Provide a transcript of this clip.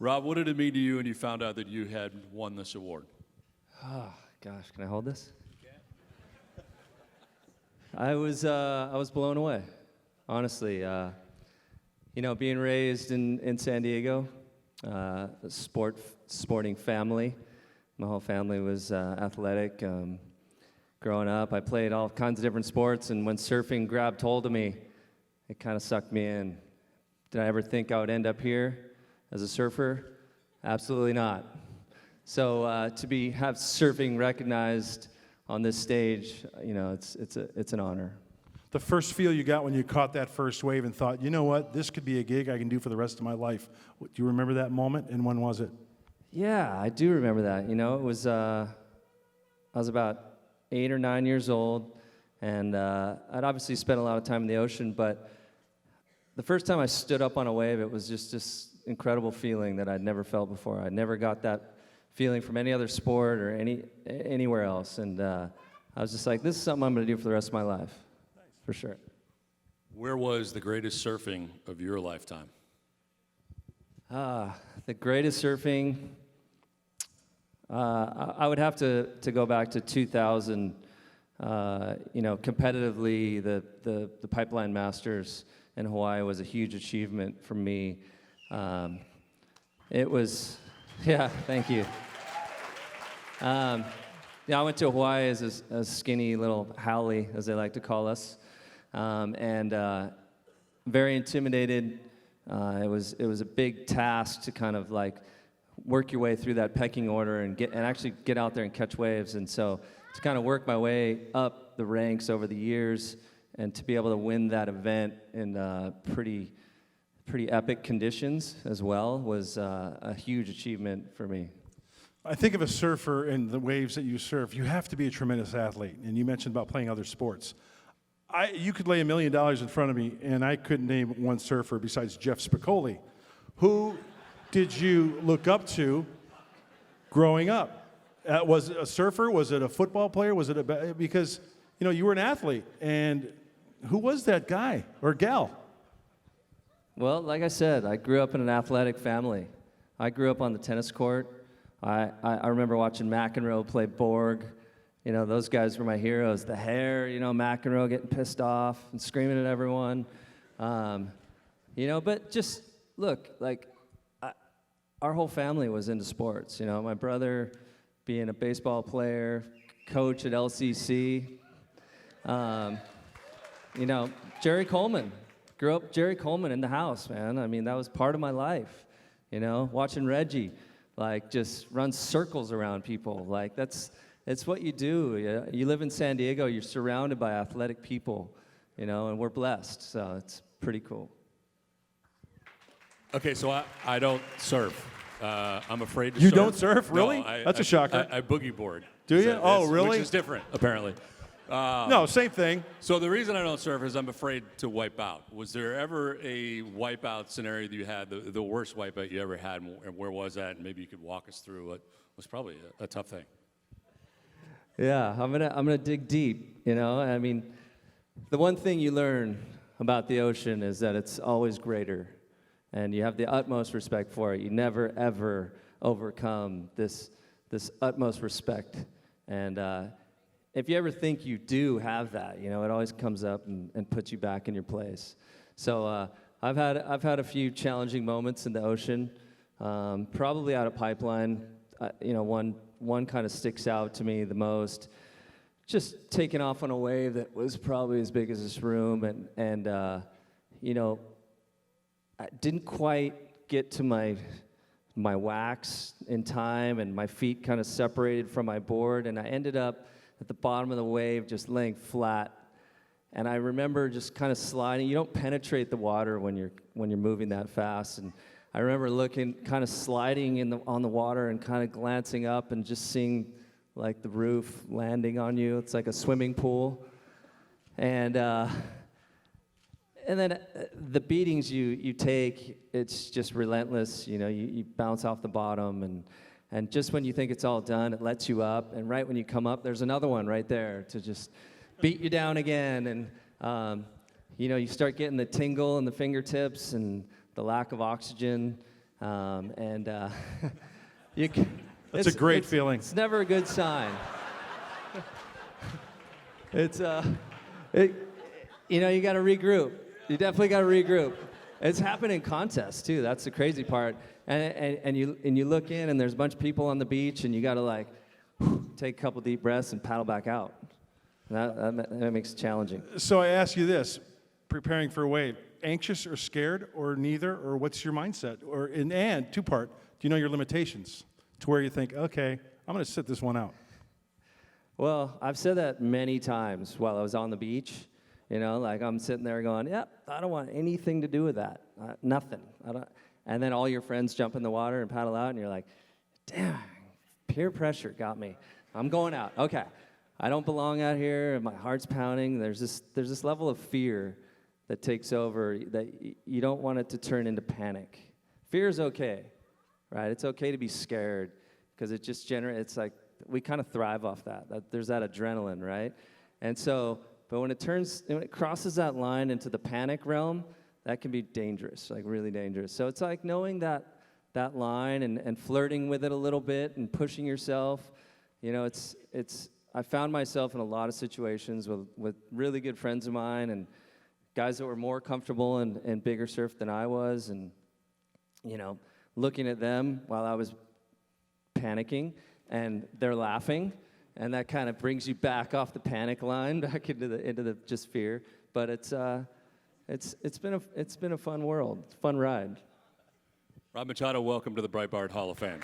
Rob, what did it mean to you when you found out that you had won this award? Oh, gosh, can I hold this? I was blown away, honestly. Being raised in San Diego, a sporting family. My whole family was athletic. Growing up, I played all kinds of different sports, and when surfing grabbed hold of me, it kind of sucked me in. Did I ever think I would end up here as a surfer? Absolutely not. So to have surfing recognized on this stage, it's an honor. The first feel you got when you caught that first wave and thought, you know what, this could be a gig I can do for the rest of my life. Do you remember that moment, and when was it? Yeah, I do remember that. It was I was about 8 or 9 years old, and I'd obviously spent a lot of time in the ocean, but the first time I stood up on a wave, it was just this incredible feeling that I'd never felt before. I'd never got that feeling from any other sport or anywhere else, and I was just like, this is something I'm going to do for the rest of my life, for sure. Where was the greatest surfing of your lifetime? The greatest surfing, I would have to go back to 2000. Competitively, the Pipeline Masters in Hawaii was a huge achievement for me. It was, yeah, thank you. I went to Hawaii as a skinny little haole, as they like to call us, and very intimidated. It was a big task to kind of like work your way through that pecking order and actually get out there and catch waves. And so to kind of work my way up the ranks over the years and to be able to win that event in pretty epic conditions as well was a huge achievement for me. I think of a surfer and the waves that you surf, you have to be a tremendous athlete. And you mentioned about playing other sports. You could lay $1 million in front of me, and I couldn't name one surfer besides Jeff Spicoli. Who did you look up to growing up? Was it a surfer? Was it a football player? Was it because you were an athlete, and who was that guy or gal? Well, like I said, I grew up in an athletic family. I grew up on the tennis court. I remember watching McEnroe play Borg. Those guys were my heroes. The hair, McEnroe getting pissed off and screaming at everyone. But just look, like, our whole family was into sports. My brother being a baseball player, coach at LCC. Jerry Coleman. Grew up Jerry Coleman in the house, man. I mean, that was part of my life. Watching Reggie, like, just run circles around people. Like, it's what you do. You live in San Diego, you're surrounded by athletic people, and we're blessed, so it's pretty cool. Okay, so I don't surf. I'm afraid to surf. You don't surf? Really? No, That's a shocker. I boogie board. Do you? Oh, really? Which is different, apparently. No, same thing. So the reason I don't surf is I'm afraid to wipe out. Was there ever a wipeout scenario that you had, the worst wipeout you ever had, and where was that? And maybe you could walk us through what was probably a tough thing. Yeah, I'm gonna dig deep. I mean, the one thing you learn about the ocean is that it's always greater, and you have the utmost respect for it. You never ever overcome this utmost respect, and if you ever think you do have that, it always comes up and puts you back in your place. So I've had a few challenging moments in the ocean, probably out of Pipeline. One kind of sticks out to me the most. Just taking off on a wave that was probably as big as this room, and I didn't quite get to my wax in time, and my feet kind of separated from my board, and I ended up at the bottom of the wave just laying flat. And I remember just kind of sliding. You don't penetrate the water when you're moving that fast. And I remember looking, kind of sliding on the water and kind of glancing up and just seeing like the roof landing on you. It's like a swimming pool. And then the beatings you take, it's just relentless. You bounce off the bottom, and just when you think it's all done, it lets you up. And right when you come up, there's another one right there to just beat you down again. And you start getting the tingle in the fingertips and the lack of oxygen, and you. That's a great feeling. It's never a good sign. It's you know, you got to regroup. You definitely got to regroup. It's happened in contests too. That's the crazy part. And you look in and there's a bunch of people on the beach and you got to like take a couple deep breaths and paddle back out. That makes it challenging. So I ask you this, preparing for a wave, anxious or scared or neither, or what's your mindset? And two-part, do you know your limitations to where you think, okay, I'm going to sit this one out? Well, I've said that many times while I was on the beach. You know, like I'm sitting there going, yep, I don't want anything to do with that. Nothing. And then all your friends jump in the water and paddle out, and you're like, damn, peer pressure got me. I'm going out. Okay. I don't belong out here, and my heart's pounding. There's this level of fear that takes over that you don't want it to turn into panic. Fear is okay, right? It's okay to be scared because it just it's like we kind of thrive off that. There's that adrenaline, right? And so, but when it crosses that line into the panic realm, that can be dangerous, like really dangerous. So it's like knowing that line and flirting with it a little bit and pushing yourself. You know, I found myself in a lot of situations with really good friends of mine and guys that were more comfortable in bigger surf than I was, and you know, looking at them while I was panicking, and they're laughing, and that kind of brings you back off the panic line, back into the just fear. But it's been a fun world, fun ride. Rob Machado, welcome to the Breitbard Hall of Fame.